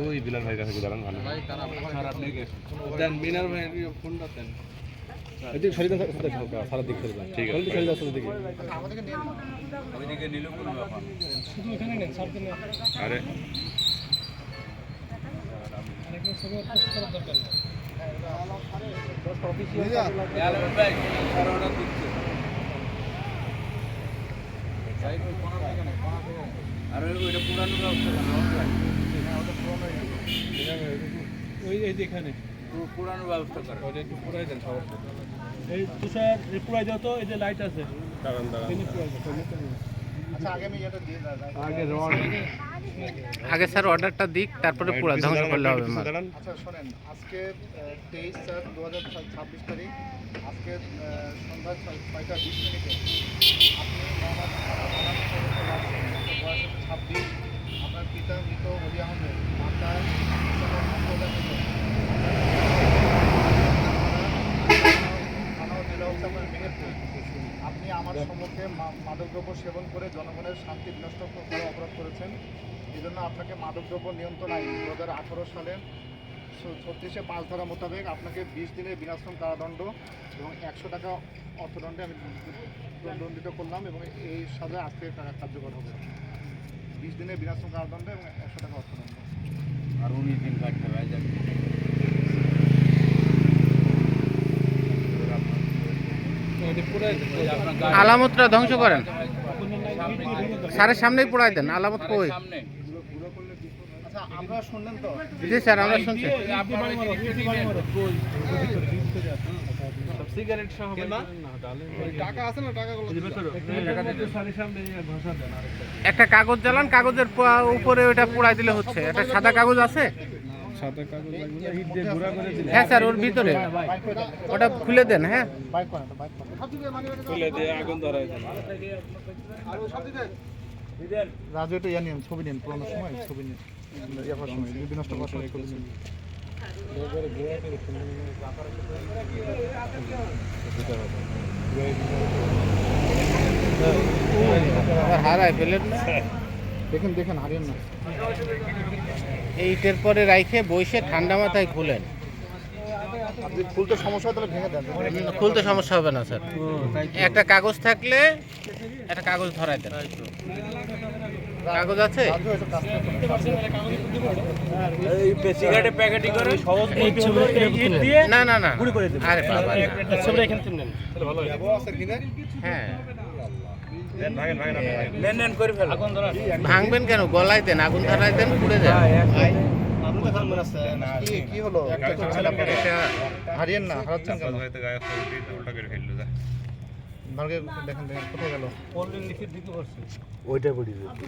ওই বিলাল ভাইয়ের কাছে দাঁড়ান ভালো দেন মিনার ভাইয়ের ফোনটা দেন এদিকে সরিয়ে দাও সারা দিক সরিয়ে দাও ঠিক আছে সরিয়ে দাও সারা দিকে আমাদেরকে নিয়ে নাও ওইদিকে নিলো করবে এখন শুধু এখানে নেন সামনে নেন আরে আরেকটা সবার পোস্ট করার দরকার নেই পোস্ট অফিসিয়াল ইয়ালে ভাই স্যার অর্ডার দিচ্ছে সাইড কোন থেকে না কোন থেকে আর ওইটা পুরানো ব্যবস্থা না ওটা পুরানো ওই এই এখানে পুরানো ব্যবস্থা করে ওটা একটু পুরাই দেন সবার এই তুষার এই পুরাই দাও তো এই যে লাইট আছে দাঁড়ান তিনি পুরাই দাও আচ্ছা আগে আমি এটা দিয়ে দাও আগে রড আগে স্যার অর্ডারটা দিক তারপরে পুরো ধ্বংস করলে হবে আচ্ছা শুনেন আজকে 23/4/2026 তারিখ আজকে সন্ধ্যা 6টা 20 মিনিটে আপনি মোহাম্মদ বয়স 26 আপনার পিতা মৃত অলি আহমেদ মাতা আপনি আমার সম্মুখে মাদকদ্রব্য সেবন করে জনগণের শান্তি বিনষ্ট করার অপরাধ করেছেন। এই জন্য আপনাকে মাদকদ্রব্য নিয়ন্ত্রণ আইন 2018 সালের 36/5 ধারা মোতাবেক আপনাকে 20 দিনের বিনাশ্রম কারাদণ্ড এবং 100 টাকা অর্থদণ্ডে আমি দণ্ডিত করলাম এবং এই সাজা আজকে কার্যকর হবে। 20 দিনের বিনাশ্রম কারাদণ্ড এবং 100 টাকা অর্থদণ্ড আর 19 দিন কাটতে হবে আলামতটা ধ্বংস করেন স্যারের সামনেই পোড়াই দেন আলামত কই আচ্ছা আপনারা শুনলেন তো জি স্যার আমরা শুনছি সিগারেট সহ টাকা আছে না টাকাগুলো একটা কাগজ জ্বালান কাগজের উপরে ওটা পোড়াই দিলে হচ্ছে একটা সাদা কাগজ আছে সাদা কাগজ লাগবে না হিট দিয়ে গুঁড়া করে দিলে হ্যাঁ স্যার ওর ভিতরে ওটা খুলে দেন হ্যাঁ বাইক করেন খুলে দিয়ে আগুন ধরায় দেন রাজু এটা ইয়া নিন ছবি নিন পুরোনো সময় ছবি নিন ইয়া করার সময় বিনষ্ট করার সময় ছবি নিন হারাই ফেলেন না দেখেন দেখেন হারিয়েন না এইটার পরে রাইখে বসে ঠান্ডা মাথায় খুলেন আপনি খুলতে সমস্যা হয় তাহলে ভেঙে দেন খুলতে সমস্যা হবে না স্যার একটা কাগজ থাকলে একটা কাগজ ধরাই দেন কাগজ আছে এই সিগারেটের প্যাকেটই করে সহজ হিট দিয়ে না না না গুঁড়ো করে দেব আরে বাবা সবটা এখানে নেন ভালো হয় হ্যাঁ দেন ভাগেন ভাগেন নেন করে ফেল আগুন ধরা ভাঙবেন কেন গলায় দেন আগুন ধরাই দেন পুড়ে যায় কি হলো একটা করছেন আপনারা এটা হারিয়েন না হারাচ্ছেন কেন হয়তো গায়ে উল্টা করে ফেললো যা ভাগে দেখেন দেখেন কোথায় গেল কোল্ড ড্রিঙ্ক লিখে দিতে পারছে ওইটা পড়ি